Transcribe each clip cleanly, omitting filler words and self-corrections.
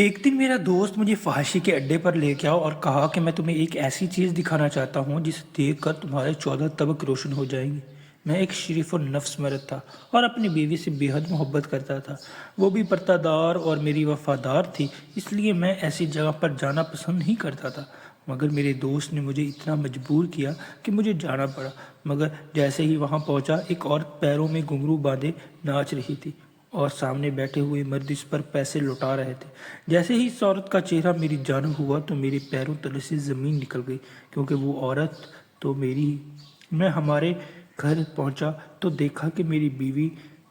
ایک دن میرا دوست مجھے فحاشی کے اڈے پر لے گیا اور کہا کہ میں تمہیں ایک ایسی چیز دکھانا چاہتا ہوں جسے دیکھ کر تمہارے 14 طبق روشن ہو جائیں گے۔ میں ایک شریف النفس مرد تھا اور اپنی بیوی سے بے حد محبت کرتا تھا۔ وہ بھی پردہ دار اور میری وفادار تھی، اس لیے میں ایسی جگہ پر جانا پسند نہیں کرتا تھا، مگر میرے دوست نے مجھے اتنا مجبور کیا کہ مجھے جانا پڑا۔ مگر جیسے ہی وہاں پہنچا، ایک عورت پیروں میں گھنگرو باندھے ناچ رہی تھی اور سامنے بیٹھے ہوئے مرد اس پر پیسے لوٹا رہے تھے۔ جیسے ہی اس عورت کا چہرہ میری جانب ہوا تو میرے پیروں تلے سے زمین نکل گئی، کیونکہ وہ عورت تو میری ہی۔ میں ہمارے گھر پہنچا تو دیکھا کہ میری بیوی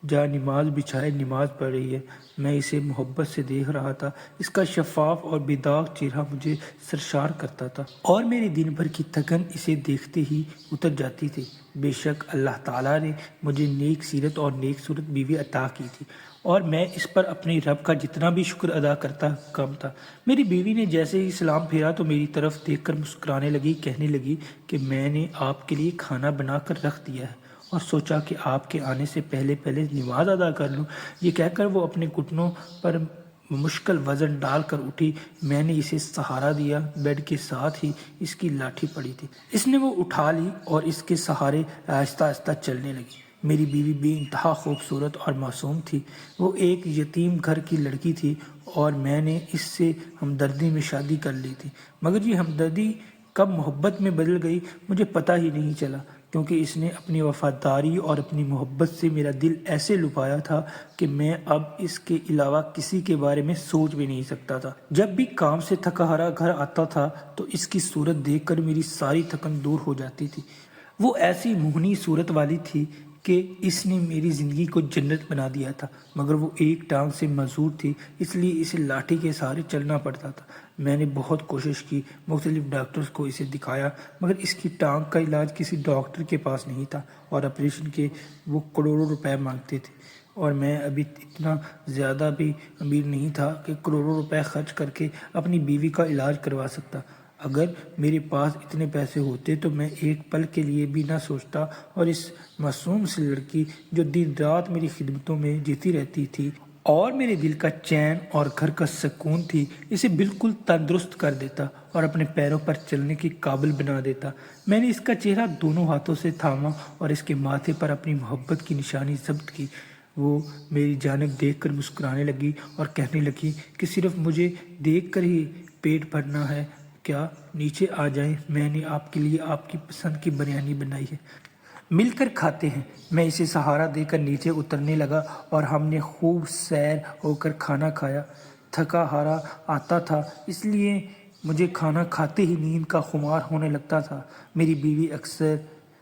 جا نماز بچھائے نماز پڑھ رہی ہے۔ میں اسے محبت سے دیکھ رہا تھا۔ اس کا شفاف اور بے داغ چہرہ مجھے سرشار کرتا تھا اور میری دن بھر کی تھکن اسے دیکھتے ہی اتر جاتی تھی۔ بے شک اللہ تعالیٰ نے مجھے نیک سیرت اور نیک صورت بیوی عطا کی تھی، اور میں اس پر اپنے رب کا جتنا بھی شکر ادا کرتا کم تھا۔ میری بیوی نے جیسے ہی سلام پھیرا تو میری طرف دیکھ کر مسکرانے لگی، کہنے لگی کہ میں نے آپ کے لیے کھانا بنا کر رکھ دیا ہے اور سوچا کہ آپ کے آنے سے پہلے نماز ادا کر لوں۔ یہ کہہ کر وہ اپنے گھٹنوں پر مشکل وزن ڈال کر اٹھی۔ میں نے اسے سہارا دیا۔ بیڈ کے ساتھ ہی اس کی لاٹھی پڑی تھی، اس نے وہ اٹھا لی اور اس کے سہارے آہستہ آہستہ چلنے لگی۔ میری بیوی بے انتہا خوبصورت اور معصوم تھی۔ وہ ایک یتیم گھر کی لڑکی تھی اور میں نے اس سے ہمدردی میں شادی کر لی تھی، مگر یہ ہمدردی کب محبت میں بدل گئی مجھے پتہ ہی نہیں چلا، کیونکہ اس نے اپنی وفاداری اور اپنی محبت سے میرا دل ایسے لبھایا تھا کہ میں اب اس کے علاوہ کسی کے بارے میں سوچ بھی نہیں سکتا تھا۔ جب بھی کام سے تھکا ہارا گھر آتا تھا تو اس کی صورت دیکھ کر میری ساری تھکن دور ہو جاتی تھی۔ وہ ایسی موہنی صورت والی تھی کہ اس نے میری زندگی کو جنت بنا دیا تھا، مگر وہ ایک ٹانگ سے معذور تھی، اس لیے اسے لاٹھی کے سہارے چلنا پڑتا تھا۔ میں نے بہت کوشش کی، مختلف ڈاکٹرز کو اسے دکھایا، مگر اس کی ٹانگ کا علاج کسی ڈاکٹر کے پاس نہیں تھا اور آپریشن کے وہ کروڑوں روپے مانگتے تھے، اور میں ابھی اتنا زیادہ بھی امیر نہیں تھا کہ کروڑوں روپے خرچ کر کے اپنی بیوی کا علاج کروا سکتا۔ اگر میرے پاس اتنے پیسے ہوتے تو میں ایک پل کے لیے بھی نہ سوچتا اور اس معصوم سی لڑکی جو دن رات میری خدمتوں میں جیتی رہتی تھی اور میرے دل کا چین اور گھر کا سکون تھی، اسے بالکل تندرست کر دیتا اور اپنے پیروں پر چلنے کے قابل بنا دیتا۔ میں نے اس کا چہرہ دونوں ہاتھوں سے تھاما اور اس کے ماتھے پر اپنی محبت کی نشانی ضبط کی۔ وہ میری جانب دیکھ کر مسکرانے لگی اور کہنے لگی کہ صرف مجھے دیکھ کر ہی پیٹ بھرنا ہے کیا؟ نیچے آ جائیں، میں نے آپ کے لیے آپ کی پسند کی بریانی بنائی ہے، مل کر کھاتے ہیں۔ میں اسے سہارا دے کر نیچے اترنے لگا اور ہم نے خوب سیر ہو کر کھانا کھایا۔ تھکا ہارا آتا تھا، اس لیے مجھے کھانا کھاتے ہی نیند کا خمار ہونے لگتا تھا۔ میری بیوی اکثر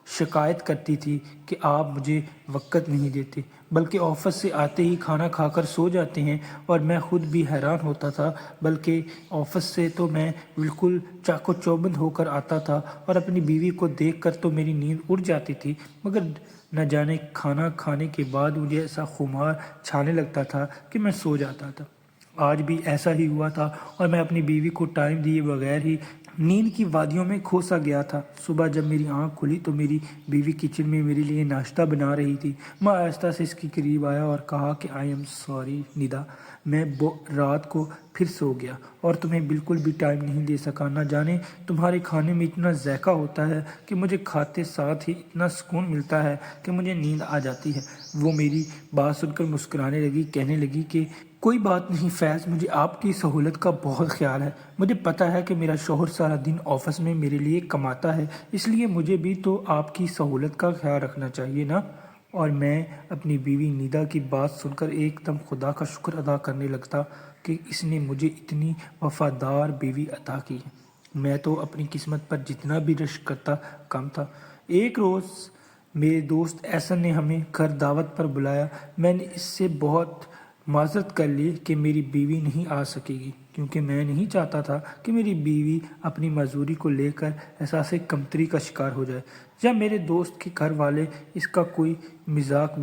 شکایت کرتی تھی کہ آپ مجھے وقت نہیں دیتے، بلکہ آفس سے آتے ہی کھانا کھا کر سو جاتے ہیں، اور میں خود بھی حیران ہوتا تھا، بلکہ آفس سے تو میں بالکل چاق و چوبند ہو کر آتا تھا اور اپنی بیوی کو دیکھ کر تو میری نیند اڑ جاتی تھی، مگر نہ جانے کھانا کھانے کے بعد مجھے ایسا خمار چھانے لگتا تھا کہ میں سو جاتا تھا۔ آج بھی ایسا ہی ہوا تھا اور میں اپنی بیوی کو ٹائم دیے بغیر ہی نیند کی وادیوں میں کھوسا گیا تھا۔ صبح جب میری آنکھ کھلی تو میری بیوی کچن میں میرے لیے ناشتہ بنا رہی تھی۔ میں آہستہ سے اس کے قریب آیا اور کہا کہ آئی ایم سوری ندا، میں رات کو پھر سو گیا اور تمہیں بالکل بھی ٹائم نہیں دے سکا۔ نہ جانے تمہارے کھانے میں اتنا ذائقہ ہوتا ہے کہ مجھے کھاتے ساتھ ہی اتنا سکون ملتا ہے کہ مجھے نیند آ جاتی ہے۔ وہ میری بات سن کر مسکرانے لگی، کہنے لگی کہ کوئی بات نہیں فیض، مجھے آپ کی سہولت کا بہت خیال ہے۔ مجھے پتہ ہے کہ میرا شوہر سارا دن آفس میں میرے لیے کماتا ہے، اس لیے مجھے بھی تو آپ کی سہولت کا خیال رکھنا چاہیے نا۔ اور میں اپنی بیوی ندا کی بات سن کر ایک دم خدا کا شکر ادا کرنے لگتا کہ اس نے مجھے اتنی وفادار بیوی عطا کی ہے۔ میں تو اپنی قسمت پر جتنا بھی رشک کرتا کم تھا۔ ایک روز میرے دوست احسن نے ہمیں گھر دعوت پر بلایا۔ میں نے اس سے بہت معذرت کر لی کہ میری بیوی نہیں آ سکے گی، کیونکہ میں نہیں چاہتا تھا کہ میری بیوی اپنی معذوری کو لے کر احساس کمتری کا شکار ہو جائے۔ جب میرے دوست کے گھر والے اس کا کوئی مذاق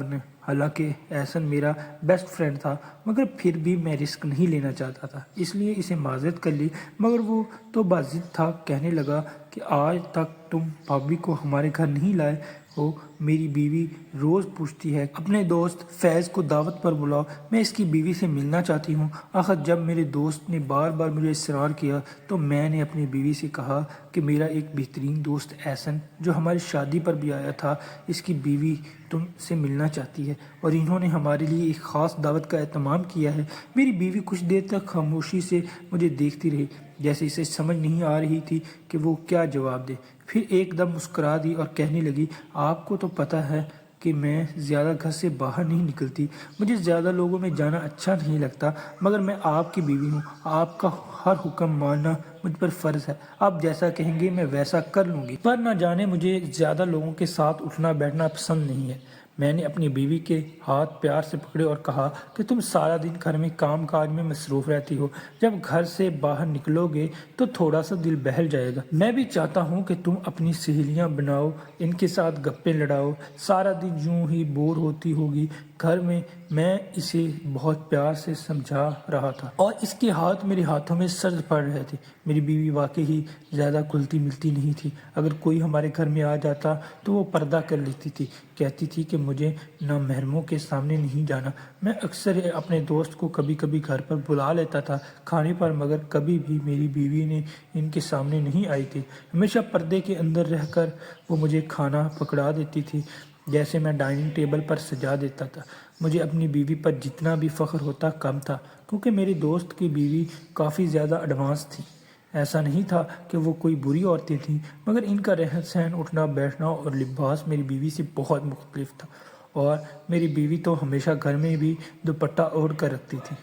حالانکہ احسن میرا بیسٹ فرینڈ تھا، مگر پھر بھی میں رسک نہیں لینا چاہتا تھا، اس لیے اسے معذرت کر لی، مگر وہ تو باضد تھا۔ کہنے لگا کہ آج تک تم بھابھی کو ہمارے گھر نہیں لائے ہو۔ میری بیوی روز پوچھتی ہے اپنے دوست فیض کو دعوت پر بلاؤ، میں اس کی بیوی سے ملنا چاہتی ہوں۔ آخر جب میرے دوست نے بار بار مجھے اصرار کیا تو میں نے اپنی بیوی سے کہا کہ میرا ایک بہترین دوست احسن جو ہماری شادی پر بھی آیا تھا، اس کی بیوی تم سے ملنا چاہتی ہے اور انہوں نے ہمارے لیے ایک خاص دعوت کا اہتمام کیا ہے۔ میری بیوی کچھ دیر تک خاموشی سے مجھے دیکھتی رہی، جیسے اسے سمجھ نہیں آ رہی تھی کہ وہ کیا جواب دے۔ پھر ایک دم مسکرا دی اور کہنے لگی، آپ کو تو پتہ ہے کہ میں زیادہ گھر سے باہر نہیں نکلتی، مجھے زیادہ لوگوں میں جانا اچھا نہیں لگتا، مگر میں آپ کی بیوی ہوں، آپ کا ہر حکم ماننا مجھ پر فرض ہے، آپ جیسا کہیں گے میں ویسا کر لوں گی، پر نہ جانے مجھے زیادہ لوگوں کے ساتھ اٹھنا بیٹھنا پسند نہیں ہے۔ میں نے اپنی بیوی کے ہاتھ پیار سے پکڑے اور کہا کہ تم سارا دن گھر میں کام کاج میں مصروف رہتی ہو، جب گھر سے باہر نکلو گے تو تھوڑا سا دل بہل جائے گا۔ میں بھی چاہتا ہوں کہ تم اپنی سہیلیاں بناؤ، ان کے ساتھ گپیں لڑاؤ، سارا دن یوں ہی بور ہوتی ہوگی گھر میں۔ میں اسے بہت پیار سے سمجھا رہا تھا اور اس کے ہاتھ میرے ہاتھوں میں سرد پڑ رہے تھے۔ میری بیوی واقعی ہی زیادہ کھلتی ملتی نہیں تھی، اگر کوئی ہمارے گھر میں آ جاتا تو وہ پردہ کر لیتی تھی، کہتی تھی کہ مجھے نامحرموں کے سامنے نہیں جانا۔ میں اکثر اپنے دوست کو کبھی کبھی گھر پر بلا لیتا تھا کھانے پر، مگر کبھی بھی میری بیوی نے ان کے سامنے نہیں آئی تھی۔ ہمیشہ پردے کے اندر رہ کر وہ مجھے کھانا پکڑا دیتی تھی، جیسے میں ڈائننگ ٹیبل پر سجا دیتا تھا۔ مجھے اپنی بیوی پر جتنا بھی فخر ہوتا کم تھا، کیونکہ میرے دوست کی بیوی کافی زیادہ ایڈوانس تھی۔ ایسا نہیں تھا کہ وہ کوئی بری عورتیں تھیں، مگر ان کا رہن سہن، اٹھنا بیٹھنا اور لباس میری بیوی سے بہت مختلف تھا، اور میری بیوی تو ہمیشہ گھر میں بھی دوپٹہ اوڑھ کر رکھتی تھی۔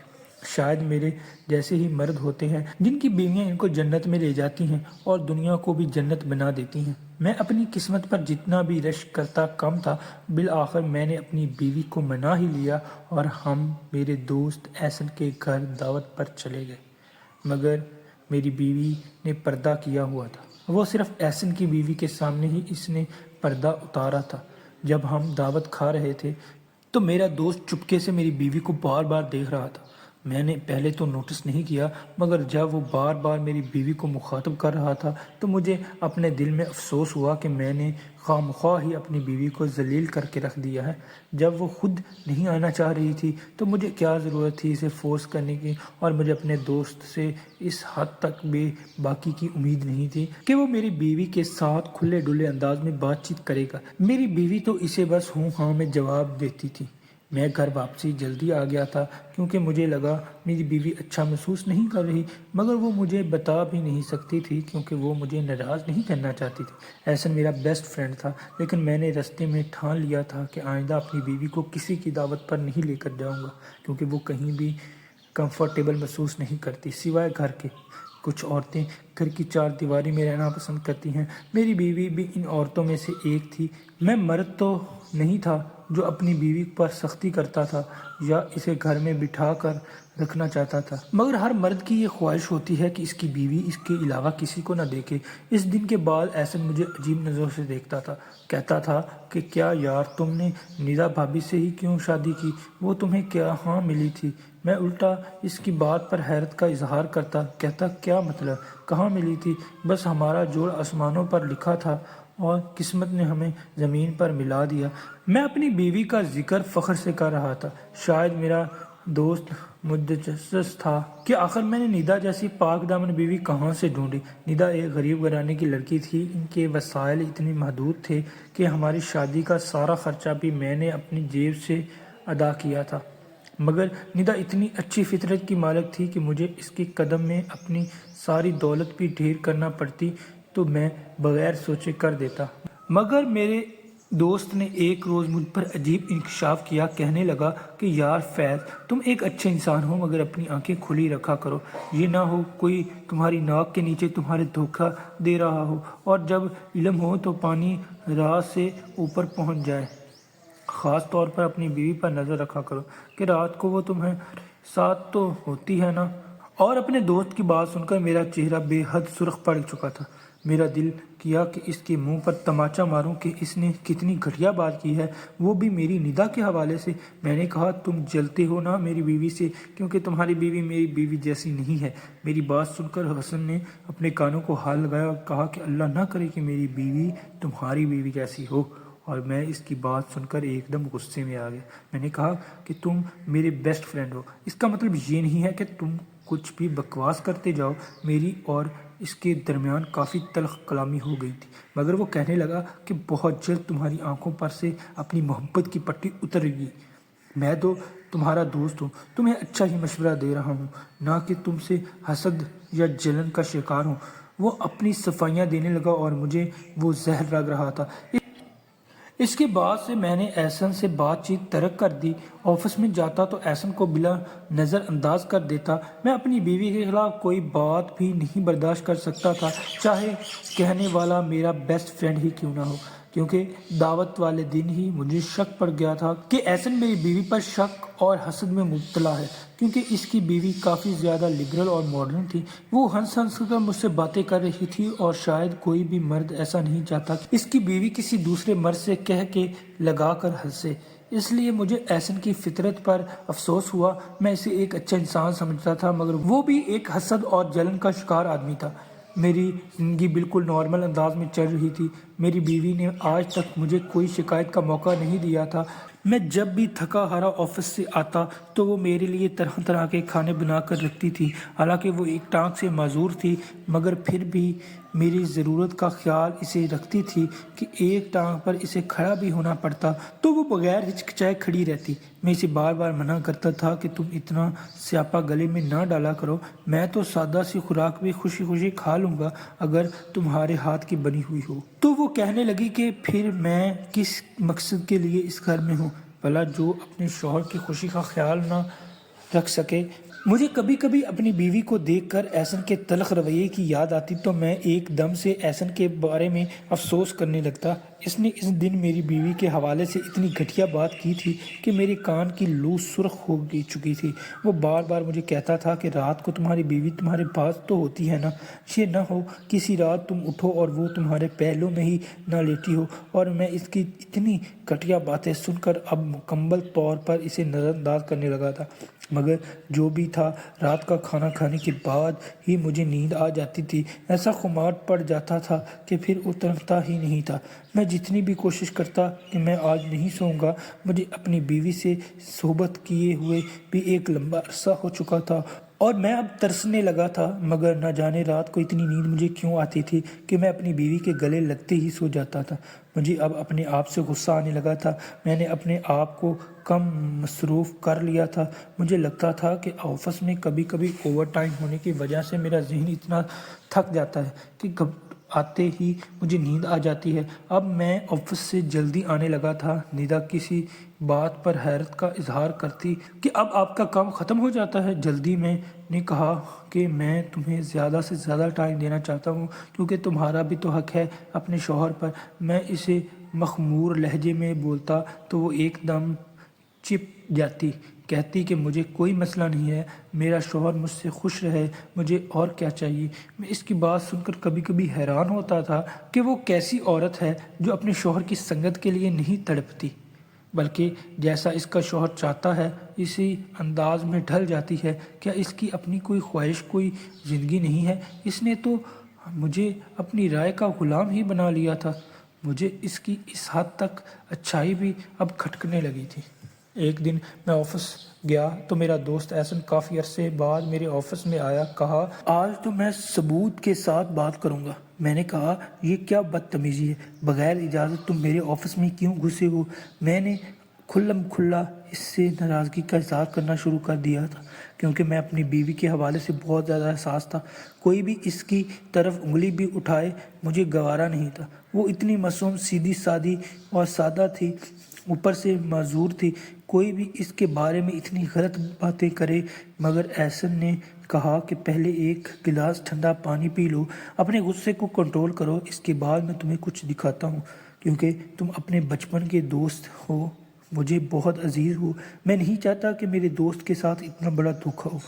شاید میرے جیسے ہی مرد ہوتے ہیں جن کی بیویاں ان کو جنت میں لے جاتی ہیں اور دنیا کو بھی جنت بنا دیتی ہیں۔ میں اپنی قسمت پر جتنا بھی رشک کرتا کم تھا۔ بالآخر میں نے اپنی بیوی کو منا ہی لیا اور ہم میرے دوست احسن کے گھر دعوت پر چلے گئے، مگر میری بیوی نے پردہ کیا ہوا تھا۔ وہ صرف احسن کی بیوی کے سامنے ہی اس نے پردہ اتارا تھا۔ جب ہم دعوت کھا رہے تھے تو میرا دوست چپکے سے میری بیوی کو بار بار دیکھ رہا تھا۔ میں نے پہلے تو نوٹس نہیں کیا، مگر جب وہ بار بار میری بیوی کو مخاطب کر رہا تھا تو مجھے اپنے دل میں افسوس ہوا کہ میں نے خواہ مخواہ ہی اپنی بیوی کو ذلیل کر کے رکھ دیا ہے۔ جب وہ خود نہیں آنا چاہ رہی تھی تو مجھے کیا ضرورت تھی اسے فورس کرنے کی، اور مجھے اپنے دوست سے اس حد تک بے باکی کی امید نہیں تھی کہ وہ میری بیوی کے ساتھ کھلے ڈلے انداز میں بات چیت کرے گا۔ میری بیوی تو اسے بس ہوں ہاں میں جواب دیتی تھی۔ میں گھر واپسی جلدی آ گیا تھا کیونکہ مجھے لگا میری بیوی اچھا محسوس نہیں کر رہی، مگر وہ مجھے بتا بھی نہیں سکتی تھی کیونکہ وہ مجھے ناراض نہیں کرنا چاہتی تھی۔ احسن میرا بیسٹ فرینڈ تھا، لیکن میں نے راستے میں ٹھان لیا تھا کہ آئندہ اپنی بیوی کو کسی کی دعوت پر نہیں لے کر جاؤں گا، کیونکہ وہ کہیں بھی کمفرٹیبل محسوس نہیں کرتی سوائے گھر کے۔ کچھ عورتیں گھر کی چار دیواری میں رہنا پسند کرتی ہیں، میری بیوی بھی ان عورتوں میں سے ایک تھی۔ میں مرد تو نہیں تھا جو اپنی بیوی پر سختی کرتا تھا یا اسے گھر میں بٹھا کر رکھنا چاہتا تھا، مگر ہر مرد کی یہ خواہش ہوتی ہے کہ اس کی بیوی اس کے علاوہ کسی کو نہ دیکھے۔ اس دن کے بعد احسن مجھے عجیب نظروں سے دیکھتا تھا، کہتا تھا کہ کیا یار تم نے ندا بھابھی سے ہی کیوں شادی کی، وہ تمہیں کیا ہاں ملی تھی؟ میں الٹا اس کی بات پر حیرت کا اظہار کرتا، کہتا کیا مطلب، کہاں ملی تھی؟ بس ہمارا جوڑ آسمانوں پر لکھا تھا اور قسمت نے ہمیں زمین پر ملا دیا۔ میں اپنی بیوی کا ذکر فخر سے کر رہا تھا۔ شاید میرا دوست متجسس تھا کہ آخر میں نے ندا جیسی پاک دامن بیوی کہاں سے ڈھونڈی۔ ندا ایک غریب گھرانے کی لڑکی تھی، ان کے وسائل اتنے محدود تھے کہ ہماری شادی کا سارا خرچہ بھی میں نے اپنی جیب سے ادا کیا تھا، مگر ندا اتنی اچھی فطرت کی مالک تھی کہ مجھے اس کے قدم میں اپنی ساری دولت بھی ڈھیر کرنا پڑتی تو میں بغیر سوچے کر دیتا۔ مگر میرے دوست نے ایک روز مجھ پر عجیب انکشاف کیا، کہنے لگا کہ یار فیض، تم ایک اچھے انسان ہو مگر اپنی آنکھیں کھلی رکھا کرو، یہ نہ ہو کوئی تمہاری ناک کے نیچے تمہارے دھوکہ دے رہا ہو، اور جب علم ہو تو پانی راہ سے اوپر پہنچ جائے۔ خاص طور پر اپنی بیوی پر نظر رکھا کرو کہ رات کو وہ تمہیں ساتھ تو ہوتی ہے نا۔ اور اپنے دوست کی بات سن کر میرا چہرہ بے حد سرخ پڑ چکا تھا۔ میرا دل کیا کہ اس کے منہ پر تماچا ماروں کہ اس نے کتنی گھٹیا بات کی ہے، وہ بھی میری ندا کے حوالے سے۔ میں نے کہا تم جلتے ہو نا میری بیوی سے، کیونکہ تمہاری بیوی میری بیوی جیسی نہیں ہے۔ میری بات سن کر حسن نے اپنے کانوں کو ہاتھ لگایا اور کہا کہ اللہ نہ کرے کہ میری بیوی تمہاری بیوی جیسی ہو، اور میں اس کی بات سن کر ایک دم غصے میں آ گیا۔ میں نے کہا کہ تم میرے بیسٹ فرینڈ ہو، اس کا مطلب یہ نہیں ہے کہ تم کچھ بھی بکواس کرتے جاؤ۔ میری اور اس کے درمیان کافی تلخ کلامی ہو گئی تھی، مگر وہ کہنے لگا کہ بہت جلد تمہاری آنکھوں پر سے اپنی محبت کی پٹی اتر گی۔ میں تو تمہارا دوست ہوں، تمہیں اچھا ہی مشورہ دے رہا ہوں، نہ کہ تم سے حسد یا جلن کا شکار ہوں۔ وہ اپنی صفائیاں دینے لگا اور مجھے وہ زہر لگ رہا تھا۔ اس کے بعد سے میں نے احسن سے بات چیت ترک کر دی۔ آفس میں جاتا تو احسن کو بلا نظر انداز کر دیتا۔ میں اپنی بیوی کے خلاف کوئی بات بھی نہیں برداشت کر سکتا تھا، چاہے کہنے والا میرا بیسٹ فرینڈ ہی کیوں نہ ہو، کیونکہ دعوت والے دن ہی مجھے شک پڑ گیا تھا کہ احسن میری بیوی پر شک اور حسد میں مبتلا ہے، کیونکہ اس کی بیوی کافی زیادہ لبرل اور ماڈرن تھی۔ وہ ہنس ہنس کر مجھ سے باتیں کر رہی تھی، اور شاید کوئی بھی مرد ایسا نہیں چاہتا کہ اس کی بیوی کسی دوسرے مرد سے کہہ کے لگا کر ہنسے۔ اس لیے مجھے احسن کی فطرت پر افسوس ہوا۔ میں اسے ایک اچھا انسان سمجھتا تھا، مگر وہ بھی ایک حسد اور جلن کا شکار آدمی تھا۔ میری زندگی بالکل نارمل انداز میں چل رہی تھی۔ میری بیوی نے آج تک مجھے کوئی شکایت کا موقع نہیں دیا تھا۔ میں جب بھی تھکا ہارا آفس سے آتا تو وہ میرے لیے طرح طرح کے کھانے بنا کر رکھتی تھی۔ حالانکہ وہ ایک ٹانگ سے معذور تھی، مگر پھر بھی میری ضرورت کا خیال اسے رکھتی تھی کہ ایک ٹانگ پر اسے کھڑا بھی ہونا پڑتا تو وہ بغیر ہچکچائے کھڑی رہتی۔ میں اسے بار بار منع کرتا تھا کہ تم اتنا سیاپا گلے میں نہ ڈالا کرو، میں تو سادہ سی خوراک بھی خوشی خوشی کھا لوں گا اگر تمہارے ہاتھ کی بنی ہوئی ہو۔ تو وہ کہنے لگی کہ پھر میں کس مقصد کے لیے اس گھر میں ہوں، بھلا جو اپنے شوہر کی خوشی کا خیال نہ رکھ سکے۔ مجھے کبھی کبھی اپنی بیوی کو دیکھ کر احسن کے تلخ رویے کی یاد آتی تو میں ایک دم سے احسن کے بارے میں افسوس کرنے لگتا۔ اس نے اس دن میری بیوی کے حوالے سے اتنی گھٹیا بات کی تھی کہ میرے کان کی لو سرخ ہو چکی تھی۔ وہ بار بار مجھے کہتا تھا کہ رات کو تمہاری بیوی تمہارے پاس تو ہوتی ہے نا، یہ نہ ہو کسی رات تم اٹھو اور وہ تمہارے پہلو میں ہی نہ لیٹی ہو۔ اور میں اس کی اتنی گھٹیا باتیں سن کر اب مکمل طور پر اسے نظر انداز کرنے لگا تھا، مگر جو بھی تھا، رات کا کھانا کھانے کے بعد ہی مجھے نیند آ جاتی تھی۔ ایسا خمار پڑ جاتا تھا کہ پھر اترتا ہی نہیں تھا۔ میں جتنی بھی کوشش کرتا کہ میں آج نہیں سوؤں گا، مجھے اپنی بیوی سے صحبت کیے ہوئے بھی ایک لمبا عرصہ ہو چکا تھا، اور میں اب ترسنے لگا تھا، مگر نہ جانے رات کو اتنی نیند مجھے کیوں آتی تھی کہ میں اپنی بیوی کے گلے لگتے ہی سو جاتا تھا۔ مجھے اب اپنے آپ سے غصہ آنے لگا تھا۔ میں نے اپنے آپ کو کم مصروف کر لیا تھا۔ مجھے لگتا تھا کہ آفس میں کبھی کبھی اوور ٹائم ہونے کی وجہ سے میرا ذہن اتنا تھک جاتا ہے کہ آتے ہی مجھے نیند آ جاتی ہے۔ اب میں آفس سے جلدی آنے لگا تھا۔ ندا کسی بات پر حیرت کا اظہار کرتی کہ اب آپ کا کام ختم ہو جاتا ہے جلدی۔ میں نے کہا کہ میں تمہیں زیادہ سے زیادہ ٹائم دینا چاہتا ہوں، کیونکہ تمہارا بھی تو حق ہے اپنے شوہر پر۔ میں اسے مخمور لہجے میں بولتا تو وہ ایک دم چپ جاتی، کہتی کہ مجھے کوئی مسئلہ نہیں ہے، میرا شوہر مجھ سے خوش رہے، مجھے اور کیا چاہیے۔ میں اس کی بات سن کر کبھی کبھی حیران ہوتا تھا کہ وہ کیسی عورت ہے جو اپنے شوہر کی سنگت کے لیے نہیں تڑپتی، بلکہ جیسا اس کا شوہر چاہتا ہے اسی انداز میں ڈھل جاتی ہے۔ کیا اس کی اپنی کوئی خواہش، کوئی زندگی نہیں ہے؟ اس نے تو مجھے اپنی رائے کا غلام ہی بنا لیا تھا۔ مجھے اس کی اس حد تک اچھائی بھی اب کھٹکنے لگی تھی۔ ایک دن میں آفس گیا تو میرا دوست احسن کافی عرصے بعد میرے آفس میں آیا۔ کہا آج تو میں ثبوت کے ساتھ بات کروں گا۔ میں نے کہا یہ کیا بدتمیزی ہے، بغیر اجازت تم میرے آفس میں کیوں گھسے ہو؟ میں نے کھلم کھلا اس سے ناراضگی کا اظہار کرنا شروع کر دیا تھا، کیونکہ میں اپنی بیوی کے حوالے سے بہت زیادہ حساس تھا۔ کوئی بھی اس کی طرف انگلی بھی اٹھائے مجھے گوارا نہیں تھا۔ وہ اتنی معصوم، سیدھی سادی اور سادہ تھی، اوپر سے معذور تھی۔ کوئی بھی اس کے بارے میں اتنی غلط باتیں کرے۔ مگر احسن نے کہا کہ پہلے ایک گلاس ٹھنڈا پانی پی لو، اپنے غصے کو کنٹرول کرو، اس کے بعد میں تمہیں کچھ دکھاتا ہوں، کیونکہ تم اپنے بچپن کے دوست ہو، مجھے بہت عزیز ہو۔ میں نہیں چاہتا کہ میرے دوست کے ساتھ اتنا بڑا دھوکہ ہو،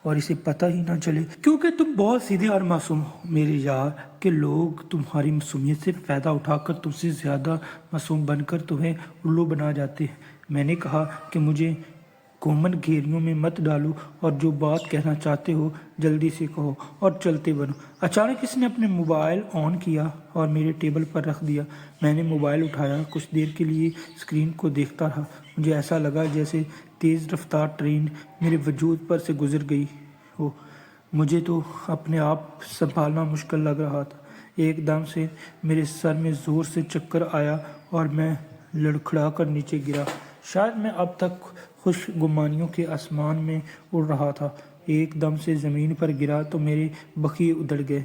اور اسے پتہ ہی نہ چلے، کیونکہ تم بہت سیدھے اور معصوم ہو میرے یار، کہ لوگ تمہاری معصومیت سے فائدہ اٹھا کر تم سے زیادہ معصوم بن کر تمہیں الو بنا جاتے ہیں۔ میں نے کہا کہ مجھے کومن گھیریوں میں مت ڈالو اور جو بات کہنا چاہتے ہو جلدی سے کہو اور چلتے بنو۔ اچانک اس نے اپنے موبائل آن کیا اور میرے ٹیبل پر رکھ دیا۔ میں نے موبائل اٹھایا، کچھ دیر کے لیے اسکرین کو دیکھتا رہا۔ مجھے ایسا لگا جیسے تیز رفتار ٹرین میرے وجود پر سے گزر گئی ہو۔ مجھے تو اپنے آپ سنبھالنا مشکل لگ رہا تھا۔ ایک دم سے میرے سر میں زور سے چکر آیا اور میں لڑکھڑا کر نیچے گرا۔ شاید میں اب تک خوش گمانیوں کے آسمان میں اڑ رہا تھا۔ ایک دم سے زمین پر گرا تو میرے بخیے ادھڑ گئے۔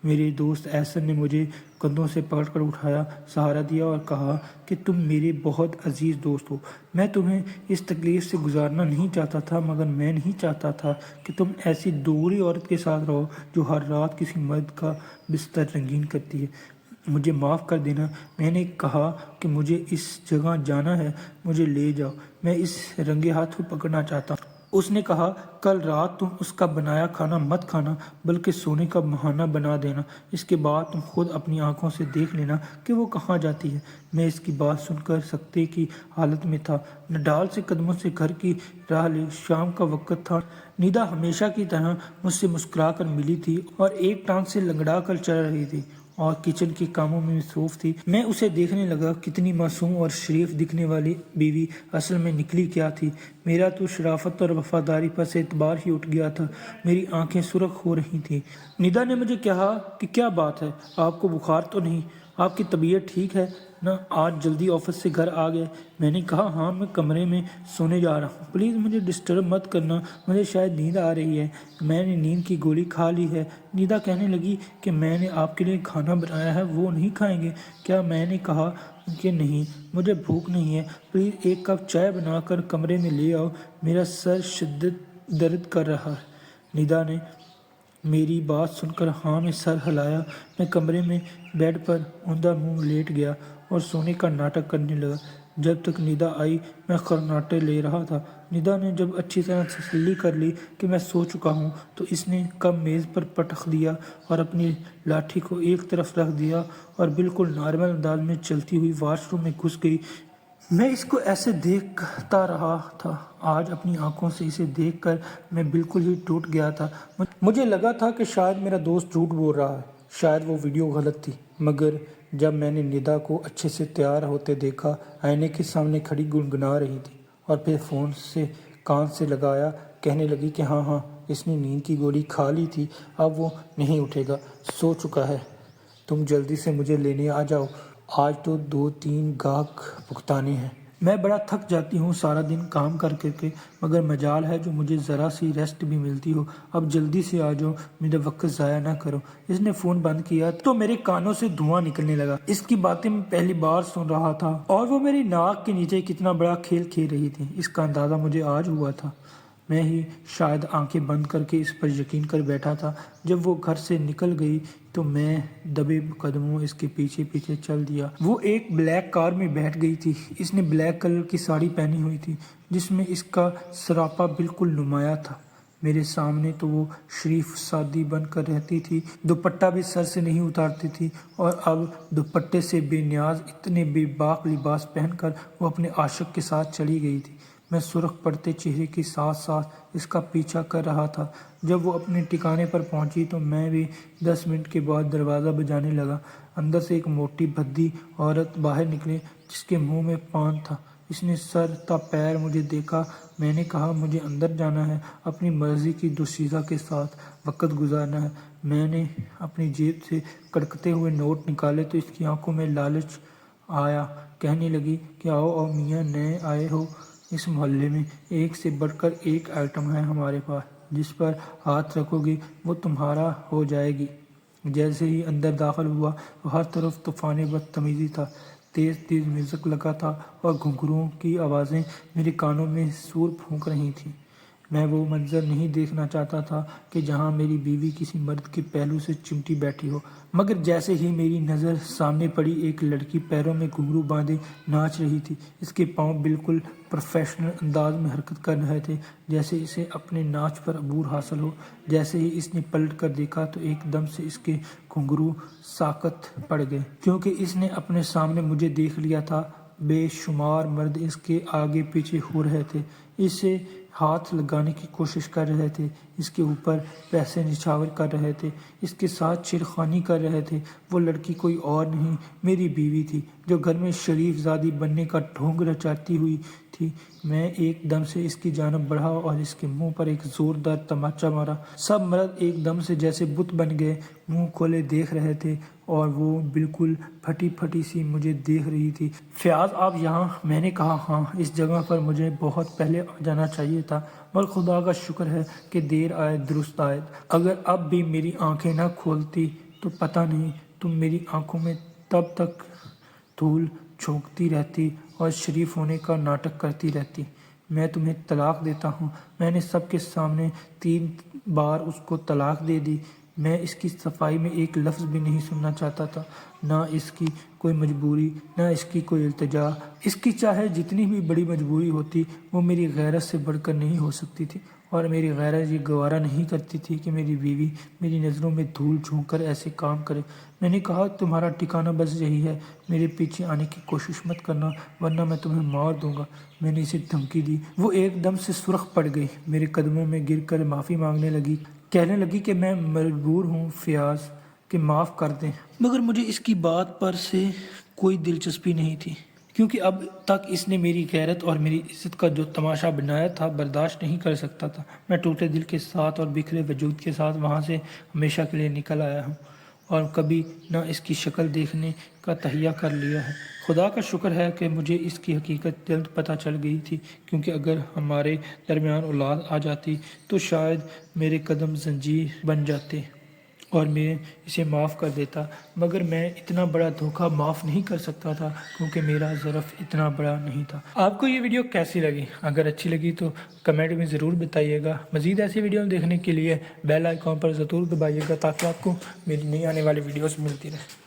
میرے دوست احسن نے مجھے کندھوں سے پکڑ کر اٹھایا، سہارا دیا اور کہا کہ تم میرے بہت عزیز دوست ہو۔ میں تمہیں اس تکلیف سے گزارنا نہیں چاہتا تھا، مگر میں نہیں چاہتا تھا کہ تم ایسی دوغلی عورت کے ساتھ رہو جو ہر رات کسی مرد کا بستر رنگین کرتی ہے۔ مجھے معاف کر دینا۔ میں نے کہا کہ مجھے اس جگہ جانا ہے، مجھے لے جاؤ، میں اس رنگے ہاتھوں پکڑنا چاہتا ہوں۔ اس نے کہا کل رات تم اس کا بنایا کھانا مت کھانا بلکہ سونے کا بہانہ بنا دینا، اس کے بعد تم خود اپنی آنکھوں سے دیکھ لینا کہ وہ کہاں جاتی ہے۔ میں اس کی بات سن کر سکتے کی حالت میں تھا۔ نڈال سے قدموں سے گھر کی راہ لی۔ شام کا وقت تھا۔ نیدا ہمیشہ کی طرح مجھ سے مسکرا کر ملی تھی اور ایک ٹانگ سے لنگڑا کر چل رہی تھی اور کچن کے کاموں میں مصروف تھی۔ میں اسے دیکھنے لگا۔ کتنی معصوم اور شریف دکھنے والی بیوی اصل میں نکلی کیا تھی۔ میرا تو شرافت اور وفاداری پر سے اعتبار ہی اٹھ گیا تھا۔ میری آنکھیں سرخ ہو رہی تھیں۔ نیدا نے مجھے کہا کہ کیا بات ہے، آپ کو بخار تو نہیں؟ آپ کی طبیعت ٹھیک ہے نا؟ آج جلدی آفس سے گھر آ گئے؟ میں نے کہا ہاں، میں کمرے میں سونے جا رہا ہوں، پلیز مجھے ڈسٹرب مت کرنا، مجھے شاید نیند آ رہی ہے، میں نے نیند کی گولی کھا لی ہے۔ نیدا کہنے لگی کہ میں نے آپ کے لیے کھانا بنایا ہے، وہ نہیں کھائیں گے کیا؟ میں نے کہا کہ نہیں، مجھے بھوک نہیں ہے، پلیز ایک کپ چائے بنا کر کمرے میں لے آؤ، میرا سر شدید درد کر رہا ہے۔ نیدا نے میری بات سن کر ہاں میں سر ہلایا۔ میں کمرے میں بیڈ پر اوندھا منہ لیٹ گیا اور سونے کا ناٹک کرنے لگا۔ جب تک نیدا آئی میں خرناٹے لے رہا تھا۔ نیدا نے جب اچھی طرح تسلی کر لی کہ میں سو چکا ہوں تو اس نے کپ میز پر پٹخ دیا اور اپنی لاٹھی کو ایک طرف رکھ دیا اور بالکل نارمل انداز میں چلتی ہوئی واش روم میں گھس گئی۔ میں اس کو ایسے دیکھتا رہا تھا۔ آج اپنی آنکھوں سے اسے دیکھ کر میں بالکل ہی ٹوٹ گیا تھا۔ مجھے لگا تھا کہ شاید میرا دوست جھوٹ بول رہا ہے، شاید وہ ویڈیو غلط تھی، مگر جب میں نے نیدا کو اچھے سے تیار ہوتے دیکھا، آئینے کے سامنے کھڑی گنگنا رہی تھی اور پھر فون سے کان سے لگایا کہنے لگی کہ ہاں ہاں اس نے نیند کی گولی کھا لی تھی، اب وہ نہیں اٹھے گا، سو چکا ہے، تم جلدی سے مجھے لینے آ جاؤ، آج تو 2-3 گاہک بھگتانے ہیں۔ میں بڑا تھک جاتی ہوں سارا دن کام کر کے، مگر مجال ہے جو مجھے ذرا سی ریسٹ بھی ملتی ہو، اب جلدی سے آ جاؤ، میرا وقت ضائع نہ کرو۔ اس نے فون بند کیا تو میرے کانوں سے دھواں نکلنے لگا۔ اس کی باتیں میں پہلی بار سن رہا تھا اور وہ میری ناک کے نیچے کتنا بڑا کھیل کھیل رہی تھی، اس کا اندازہ مجھے آج ہوا تھا۔ میں ہی شاید آنکھیں بند کر کے اس پر یقین کر بیٹھا تھا۔ جب وہ گھر سے نکل گئی تو میں دبے قدموں اس کے پیچھے پیچھے چل دیا۔ وہ ایک بلیک کار میں بیٹھ گئی تھی۔ اس نے بلیک کلر کی ساڑی پہنی ہوئی تھی جس میں اس کا سراپا بالکل نمایاں تھا۔ میرے سامنے تو وہ شریف سادی بن کر رہتی تھی، دوپٹہ بھی سر سے نہیں اتارتی تھی، اور اب دوپٹے سے بے نیاز اتنے بے باک لباس پہن کر وہ اپنے عاشق کے ساتھ چلی گئی تھی۔ میں سرخ پڑتے چہرے کے ساتھ ساتھ اس کا پیچھا کر رہا تھا۔ جب وہ اپنے ٹھکانے پر پہنچی تو میں بھی 10 منٹ کے بعد دروازہ بجانے لگا۔ اندر سے ایک موٹی بھدی عورت باہر نکلی جس کے منہ میں پان تھا۔ اس نے سر تا پیر مجھے دیکھا۔ میں نے کہا مجھے اندر جانا ہے، اپنی مرضی کی دوشیزہ کے ساتھ وقت گزارنا ہے۔ میں نے اپنی جیب سے کڑکتے ہوئے نوٹ نکالے تو اس کی آنکھوں میں لالچ آیا۔ کہنے لگی کہ آؤ آؤ میاں، نئے آئے ہو اس محلے میں، ایک سے بڑھ کر ایک آئٹم ہے ہمارے پاس، جس پر ہاتھ رکھو گے وہ تمہارا ہو جائے گی۔ جیسے ہی اندر داخل ہوا تو ہر طرف طوفان بدتمیزی تھا، تیز تیز میوزک لگا تھا اور گھنگروؤں کی آوازیں میرے کانوں میں سور پھونک رہی تھیں۔ میں وہ منظر نہیں دیکھنا چاہتا تھا کہ جہاں میری بیوی کسی مرد کے پہلو سے چمٹی بیٹھی ہو، مگر جیسے ہی میری نظر سامنے پڑی ایک لڑکی پیروں میں گھنگرو باندھے ناچ رہی تھی۔ اس کے پاؤں بالکل پروفیشنل انداز میں حرکت کر رہے تھے، جیسے اسے اپنے ناچ پر عبور حاصل ہو۔ جیسے ہی اس نے پلٹ کر دیکھا تو ایک دم سے اس کے گھنگرو ساکت پڑ گئے، کیونکہ اس نے اپنے سامنے مجھے دیکھ لیا تھا۔ بے شمار مرد اس کے آگے پیچھے ہو رہے تھے، اسے ہاتھ لگانے کی کوشش کر رہے تھے، اس کے اوپر پیسے نچھاور کر رہے تھے، اس کے ساتھ چھیڑخانی کر رہے تھے۔ وہ لڑکی کوئی اور نہیں، میری بیوی تھی، جو گھر میں شریف زادی بننے کا ڈھونگ رچاتی ہوئی تھی۔ میں ایک دم سے اس کی جانب بڑھا اور اس کے منہ پر ایک زوردار تماچا مارا۔ سب مرد ایک دم سے جیسے بت بن گئے، منہ کھولے دیکھ رہے تھے، اور وہ بالکل پھٹی پھٹی سی مجھے دیکھ رہی تھی۔ فیاض آپ یہاں؟ میں نے کہا ہاں، اس جگہ پر مجھے بہت پہلے آ جانا چاہیے تھا، مگر خدا کا شکر ہے کہ دیر آئے درست آئے۔ اگر اب بھی میری آنکھیں نہ کھولتی تو پتہ نہیں تم میری آنکھوں میں تب تک دھول جھونکتی رہتی اور شریف ہونے کا ناٹک کرتی رہتی۔ میں تمہیں طلاق دیتا ہوں۔ میں نے سب کے سامنے 3 بار اس کو طلاق دے دی۔ میں اس کی صفائی میں ایک لفظ بھی نہیں سننا چاہتا تھا، نہ اس کی کوئی مجبوری، نہ اس کی کوئی التجا۔ اس کی چاہے جتنی بھی بڑی مجبوری ہوتی، وہ میری غیرت سے بڑھ کر نہیں ہو سکتی تھی، اور میری غیرت یہ گوارا نہیں کرتی تھی کہ میری بیوی میری نظروں میں دھول جھونک کر ایسے کام کرے۔ میں نے کہا تمہارا ٹھکانہ بس یہی ہے، میرے پیچھے آنے کی کوشش مت کرنا ورنہ میں تمہیں مار دوں گا۔ میں نے اسے دھمکی دی۔ وہ ایک دم سے سرخ پڑ گئی، میرے قدموں میں گر کر معافی مانگنے لگی، کہنے لگی کہ میں مجبور ہوں فیاض، کہ معاف کر دیں۔ مگر مجھے اس کی بات پر سے کوئی دلچسپی نہیں تھی، کیونکہ اب تک اس نے میری غیرت اور میری عزت کا جو تماشا بنایا تھا برداشت نہیں کر سکتا تھا۔ میں ٹوٹے دل کے ساتھ اور بکھرے وجود کے ساتھ وہاں سے ہمیشہ کے لیے نکل آیا ہوں، اور کبھی نہ اس کی شکل دیکھنے کا تہیہ کر لیا ہے۔ خدا کا شکر ہے کہ مجھے اس کی حقیقت جلد پتہ چل گئی تھی، کیونکہ اگر ہمارے درمیان اولاد آ جاتی تو شاید میرے قدم زنجیر بن جاتے اور میں اسے معاف کر دیتا، مگر میں اتنا بڑا دھوکہ معاف نہیں کر سکتا تھا، کیونکہ میرا ظرف اتنا بڑا نہیں تھا۔ آپ کو یہ ویڈیو کیسی لگی؟ اگر اچھی لگی تو کمنٹ میں ضرور بتائیے گا۔ مزید ایسی ویڈیو دیکھنے کے لیے بیل آئیکن پر ضرور دبائیے گا، تاکہ آپ کو میری نئی آنے والی ویڈیوز ملتی رہے۔